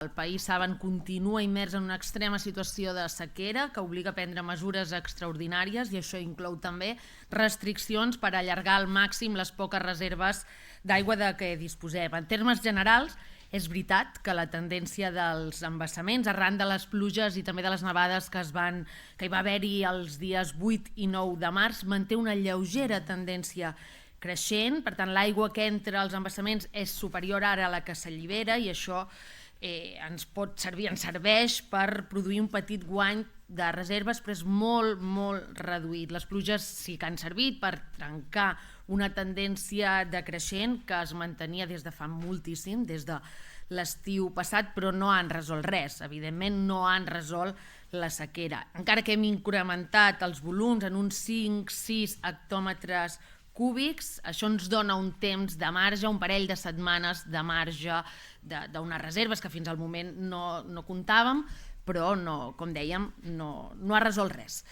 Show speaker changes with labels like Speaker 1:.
Speaker 1: El país, saben, continua immers en una extrema situació de sequera que obliga a prendre mesures extraordinàries i això inclou també restriccions per allargar al màxim les poques reserves d'aigua de què disposem. En termes generals, és veritat que la tendència dels embassaments, arran de les pluges i també de les nevades que hi va haver-hi els dies 8 i 9 de març, manté una lleugera tendència creixent. Per tant, l'aigua que entra als embassaments és superior ara a la que s'allibera i això ens pot servir, ens serveix per produir un petit guany de reserves, però és molt, molt reduït. Les pluges sí que han servit per trencar una tendència decreixent que es mantenia des de fa moltíssim, des de l'estiu passat, però no han resolt res. Evidentment no han resolt la sequera. Encara que hem incrementat els volums en uns 5-6 hectòmetres cúbics, això ens dona un temps de marge, un parell de setmanes de marge d'unes reserves que fins al moment no comptàvem, però, com dèiem, no ha resolt res.